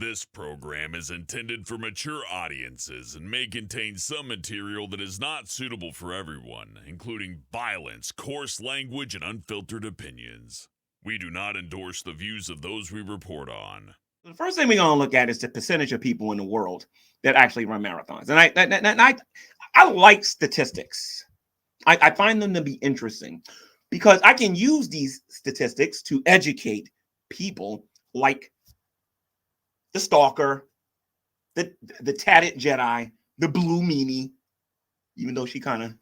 This program is intended for mature audiences and may contain some material that is not suitable for everyone, including violence, coarse language, and unfiltered opinions. We do not endorse the views of those we report on. The first thing we're going to look at is the percentage of people in the world that actually run marathons. And I like statistics. I find them to be interesting because I can use these statistics to educate people like the Stalker, the Tatted Jedi, the Blue Meanie, even though she kind of,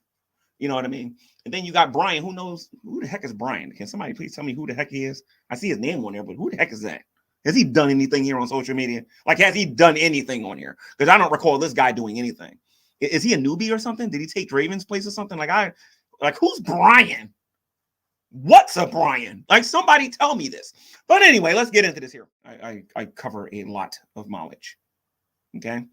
you know what I mean? And then you got Brian. Who knows? Who the heck is Brian? Can somebody please tell me who the heck he is? I see his name on there, but who the heck is that? Has he done anything here on social media? Like, has he done anything on here? Because I don't recall this guy doing anything. Is he a newbie or something? Did he take Draven's place or something? Like, who's Brian? What's a Brian? Like, somebody tell me this. But anyway, let's get into this here. I cover a lot of knowledge. Okay.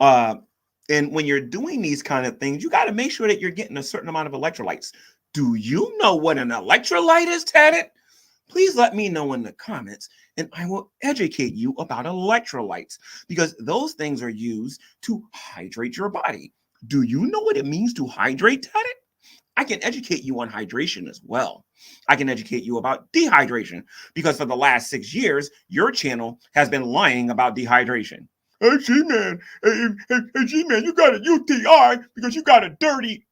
And when you're doing these kind of things, you got to make sure that you're getting a certain amount of electrolytes. Do you know what an electrolyte is, Tatted? Please let me know in the comments, and I will educate you about electrolytes, because those things are used to hydrate your body. Do you know what it means to hydrate, Tatted? I can educate you on hydration as well. I can educate you about dehydration, because for the last 6 years, your channel has been lying about dehydration. Hey, G-Man, hey, G-Man, you got a UTI because you got a dirty...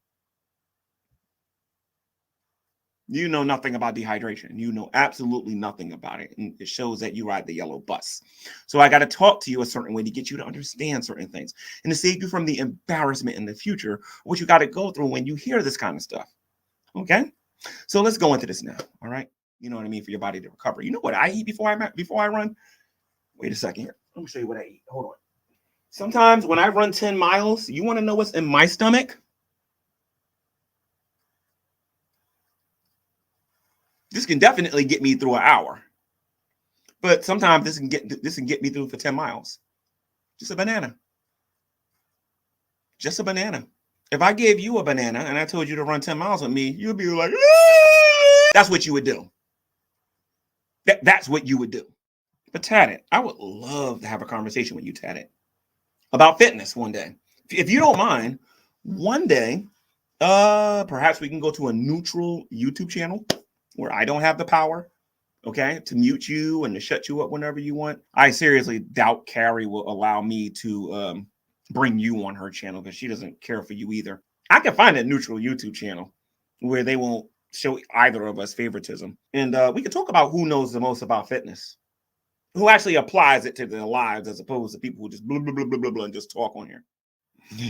You know nothing about dehydration. You know absolutely nothing about it. And it shows that you ride the yellow bus. So I got to talk to you a certain way to get you to understand certain things and to save you from the embarrassment in the future, what you got to go through when you hear this kind of stuff. Okay? So let's go into this now. All right? You know what I mean? For your body to recover. You know what I eat before I run? Wait a second here. Let me show you what I eat. Hold on. Sometimes when I run 10 miles, you want to know what's in my stomach? This can definitely get me through an hour. But sometimes this can get me through for 10 miles. Just a banana. Just a banana. If I gave you a banana and I told you to run 10 miles with me, you'd be like, Aah! That's what you would do. That's what you would do. But Tatted, I would love to have a conversation with you, Tatted, about fitness one day. If you don't mind, one day, perhaps we can go to a neutral YouTube channel where I don't have the power, okay, to mute you and to shut you up whenever you want. I seriously doubt Carrie will allow me to bring you on her channel because she doesn't care for you either. I can find a neutral YouTube channel where they won't show either of us favoritism. And we can talk about who knows the most about fitness, who actually applies it to their lives as opposed to people who just blah, blah, blah, blah, blah, blah, and just talk on here.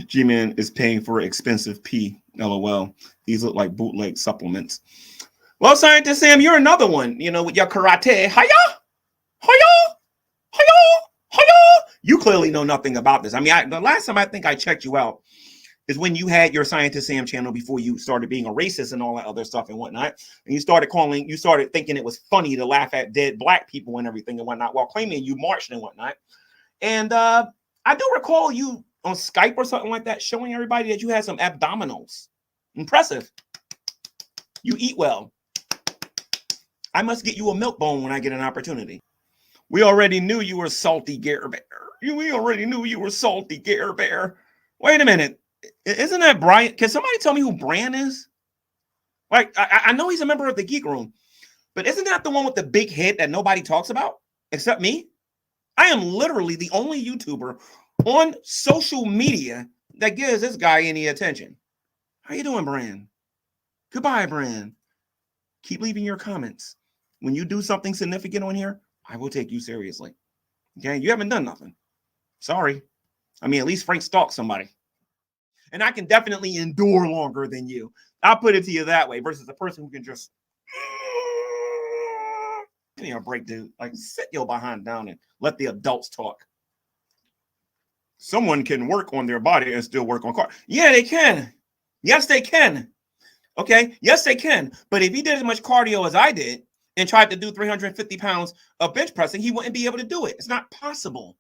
G-Man is paying for expensive pee, LOL. These look like bootleg supplements. Well, Scientist Sam, you're another one, you know, with your karate. Hiya! Hiya! Hiya! Hiya! You clearly know nothing about this. I mean, the last time I think I checked you out is when you had your Scientist Sam channel before you started being a racist and all that other stuff and whatnot. And you started thinking it was funny to laugh at dead black people and everything and whatnot while claiming you marched and whatnot. And I do recall you on Skype or something like that showing everybody that you had some abdominals. Impressive. You eat well. I must get you a milk bone when I get an opportunity. We already knew you were salty Gare Bear. We already knew you were salty Gare Bear. Wait a minute. Isn't that Brian? Can somebody tell me who Bran is? Like, I know he's a member of the Geek Room, but isn't that the one with the big head that nobody talks about except me? I am literally the only YouTuber on social media that gives this guy any attention. How you doing, Bran? Goodbye, Bran. Keep leaving your comments. When you do something significant on here, I will take you seriously. Okay? You haven't done nothing. Sorry. I mean, at least Frank stalked somebody. And I can definitely endure longer than you. I'll put it to you that way versus a person who can just... Give me a break, dude. Like, sit your behind down and let the adults talk. Someone can work on their body and still work on car. Yeah, they can. Yes, they can. Okay? Yes, they can. But if he did as much cardio as I did and tried to do 350 pounds of bench pressing, he wouldn't be able to do it. It's not possible.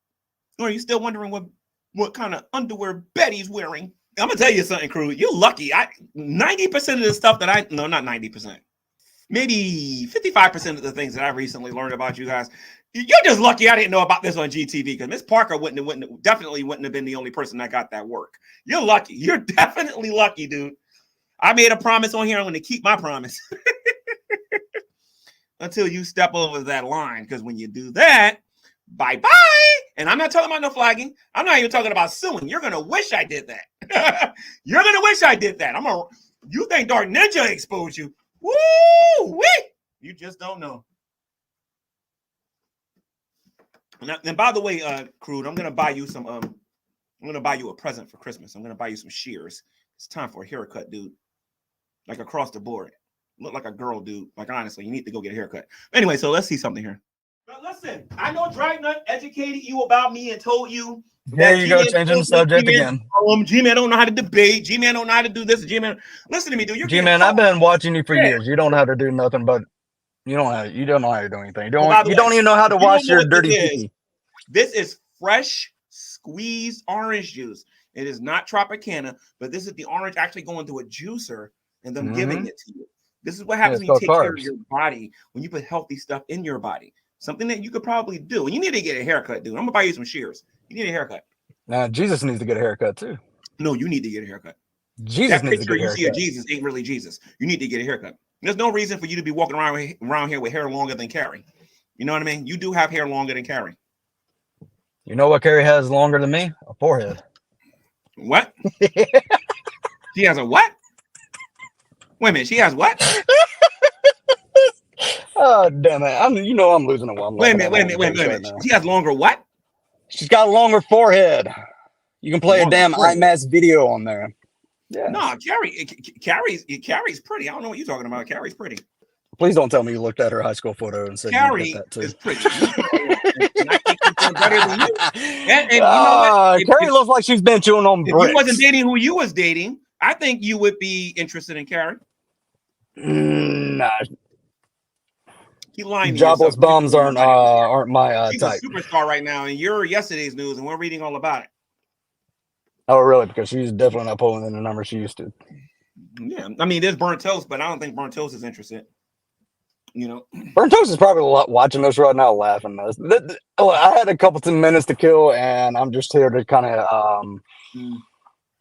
Or are you still wondering what kind of underwear Betty's wearing? I'm going to tell you something, crew. You're lucky. 90% of the stuff that no, not 90%. Maybe 55% of the things that I recently learned about you guys, You're just lucky I didn't know about this on GTV because Miss Parker definitely wouldn't have been the only person that got that work. You're lucky. You're definitely lucky, dude. I made a promise on here. I'm going to keep my promise until you step over that line. Because when you do that, bye-bye. And I'm not talking about no flagging. I'm not even talking about suing. You're going to wish I did that. You're going to wish I did that. You think Dark Ninja exposed you? Woo-wee! You just don't know. And by the way, Crude, I'm gonna buy you some. I'm gonna buy you a present for Christmas. I'm gonna buy you some shears. It's time for a haircut, dude. Like across the board. Look like a girl, dude. Like honestly, you need to go get a haircut. Anyway, so let's see something here. But listen, I know Dragnut educated you about me and told you. There you go, changing the subject again. G-Man don't know how to debate. G-Man don't know how to do this. G-Man, listen to me, dude. G-Man, I've been watching you for years. You don't know how to do nothing but. You don't know how to do anything. You don't even know how to wash your dirty pee. This is fresh squeezed orange juice. It is not Tropicana, but this is the orange actually going through a juicer and them giving it to you. This is what happens when you take care of your body, when you put healthy stuff in your body. Something that you could probably do. And you need to get a haircut, dude. I'm gonna buy you some shears. You need a haircut. Now Jesus needs to get a haircut too. No, you need to get a haircut. Jesus that needs to get a haircut. You see of Jesus ain't really Jesus. You need to get a haircut. There's no reason for you to be walking around here with hair longer than Carrie. You know what I mean? You do have hair longer than Carrie. You know what Carrie has longer than me? A forehead. What? She has a what? Wait a minute. She has what? Oh, damn it. I'm losing a while. Wait a minute. She has longer what? She's got a longer forehead. You can play a damn IMAX video on there. Yeah. No, Carrie's pretty. I don't know what you're talking about. Carrie's pretty. Please don't tell me you looked at her high school photo and said Carrie you looked at that too. Is pretty. And I think she's better than you. And you know what? Carrie looks like she's been chewing on bricks. If you wasn't dating who you was dating, I think you would be interested in Carrie. Nah. He lying. Jobless bums aren't my She's type. a superstar right now, and you're yesterday's news, and we're reading all about it. Oh, really? Because she's definitely not pulling in the number she used to. Yeah, I mean, there's Burnt Toast, but I don't think Burnt Toast is interested. You know, Burnt Toast is probably watching this right now, laughing. I had a couple of minutes to kill, and I'm just here to kind of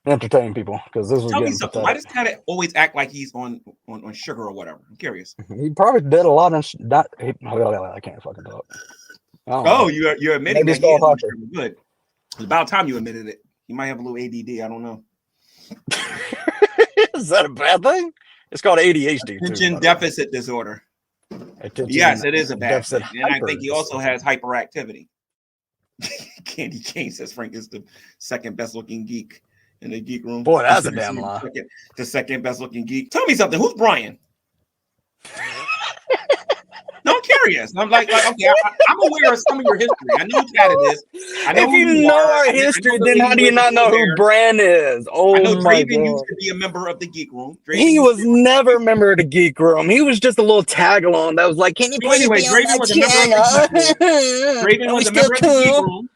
entertain people because this was Tell me getting something. Why does Tatted always act like he's on sugar or whatever? I'm curious. He probably did a lot of I can't fucking talk. Oh, you're admitting Maybe that he is on sugar. talking. Good. It's about time you admitted it. You might have a little ADD. I don't know. Is that a bad thing? It's called ADHD. Attention deficit disorder. Yes, it is a bad thing. And I think he also has hyperactivity. Candy Cane says Frank is the second best looking geek in the Geek Room. Boy, that's a damn lie. The second best looking geek. Tell me something. Who's Brian? No, I'm curious. I'm like okay, I'm aware of some of your history. I know Tatted is. I know if you know our history, then how do you not know who Bran is? Oh, I know Draven used to be a member of the Geek Room. He was never a member of the Geek Room. He was just a little tag along that was like, can you please be Draven was a member of the Geek Room. Draven was a member of the Geek Room.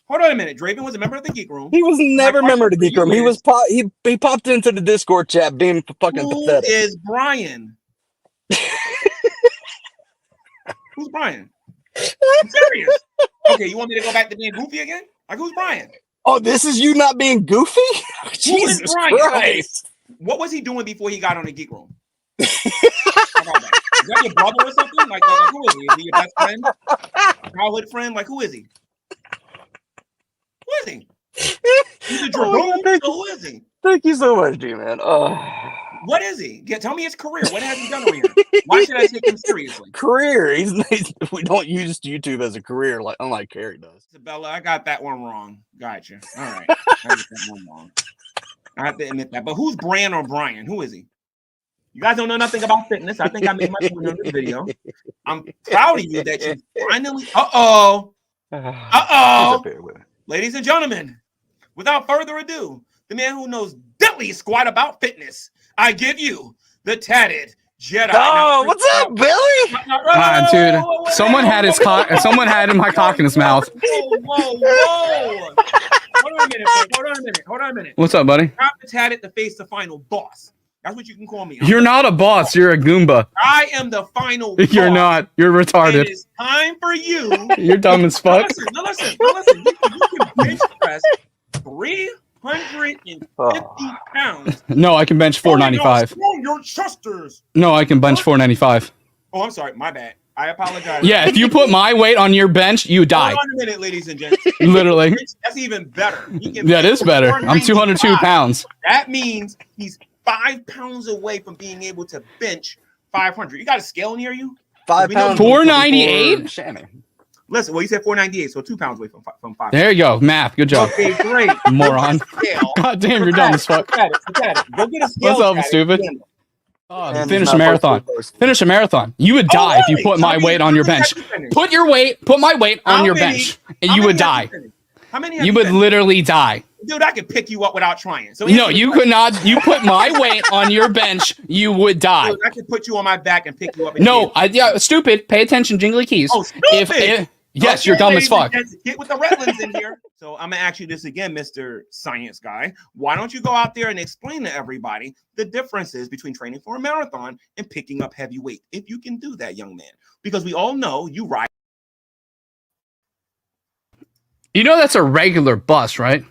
Hold on a minute. Draven was a member of the Geek Room. He was never a member of the Geek Room. He popped into the Discord chat being fucking pathetic. Who is Brian? Who's Brian? I'm serious. Okay, you want me to go back to being goofy again? Like, who's Brian? Oh, this is you not being goofy? Jesus Christ. Okay. What was he doing before he got on the Geek Room? How about that? Is that your brother or something? Like who is he? Is he your best friend? Childhood friend? Like, who is he? Who is he? He's a dragoon, so who is he? Thank you so much, G-Man. What is he? Tell me his career. What has he done over here? Why should I take him seriously? Career. We don't use YouTube as a career unlike Carrie does. Isabella, I got that one wrong. Gotcha. All right. I got that one wrong. I have to admit that. But who's Bran or Brian? Who is he? You guys don't know nothing about fitness. I think I made my point on this video. I'm proud of you that you finally. Ladies and gentlemen, without further ado, the man who knows deadly squat about fitness, I give you the Tatted Jedi. Oh, what's up, Billy? Dude, someone had his cock. Someone had my cock in his mouth. Whoa. Hold on a minute. What's up, buddy? Drop the Tatted to face the final boss. That's what you can call me. You're not a boss. You're a Goomba. I am the final You're boss. not. You're retarded. It is time for you. You're dumb as fuck. Now listen. You can bench press 350 pounds. No, I can bench 495. Your chesters. No, I can bench 495. Oh, I'm sorry. My bad. I apologize. Yeah, if you put my weight on your bench, you die. Hold on a minute, ladies and gents. Literally. That's even better. That is better. I'm 202 pounds. That means he's 5 pounds away from being able to bench 500. You got a scale near you? 5 pounds. 498? Listen, well, you said 498, so 2 pounds away from 5. There you go. Math. Good job. Okay, great. Moron. God damn, you're dumb as fuck. Go get a scale. What's up, stupid? Oh, finish a marathon. Finish a marathon. You would die if you put my weight on your bench. Put my weight on your bench, and you would die. How many? You would literally die. Dude, I could pick you up without trying. So no, you could not. You put my weight on your bench, you would die. Dude, I could put you on my back and pick you up. No, stupid. Pay attention, jingly keys. Oh, stupid. Yes, okay, you're dumb as fuck. Get with the Redlands in here. So I'm gonna ask you this again, Mr. Science Guy. Why don't you go out there and explain to everybody the differences between training for a marathon and picking up heavy weight? If you can do that, young man, because we all know you ride. You know that's a regular bus, right?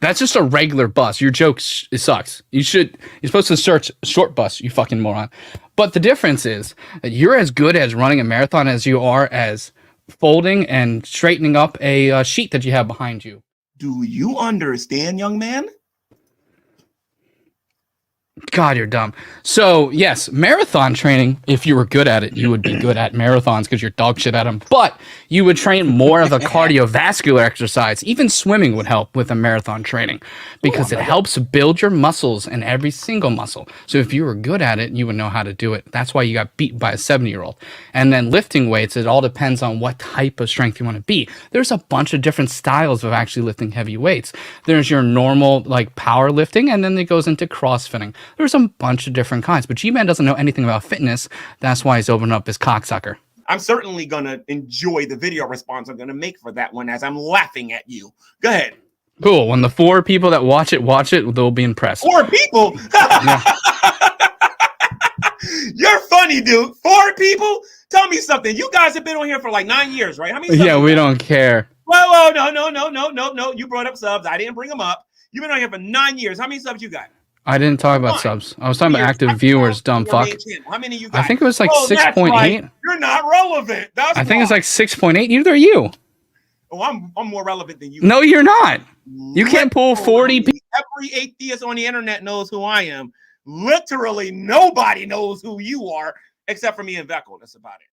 That's just a regular bus. Your joke it sucks. You're supposed to search short bus, you fucking moron. But the difference is that you're as good as running a marathon as you are as folding and straightening up a sheet that you have behind you. Do you understand, young man? God, you're dumb. So, yes, marathon training, if you were good at it, you would be good at marathons because you're dog shit at them. But you would train more of a cardiovascular exercise. Even swimming would help with a marathon training because it helps build your muscles and every single muscle. So if you were good at it, you would know how to do it. That's why you got beat by a 70-year-old. And then lifting weights, it all depends on what type of strength you want to be. There's a bunch of different styles of actually lifting heavy weights. There's your normal like power lifting, and then it goes into crossfitting. There's a bunch of different kinds, but G-Man doesn't know anything about fitness. That's why he's opening up his cocksucker. I'm certainly going to enjoy the video response I'm going to make for that one as I'm laughing at you. Go ahead. Cool. When the 4 people that watch it, they'll be impressed. 4 people? You're funny, dude. 4 people? Tell me something. You guys have been on here for like 9 years, right? How many? Yeah, we don't care. Whoa, no. You brought up subs. I didn't bring them up. You've been on here for 9 years. How many subs you got? I didn't talk about subs. I was talking about active viewers, dumb fuck. How many you got? I think it was like 6.8. Right. You're not relevant. I think it's like 6.8. Neither are you. Oh, I'm more relevant than you. No, you're not. You can't pull 40 people. Every atheist on the internet knows who I am. Literally nobody knows who you are except for me and Veckel. That's about it.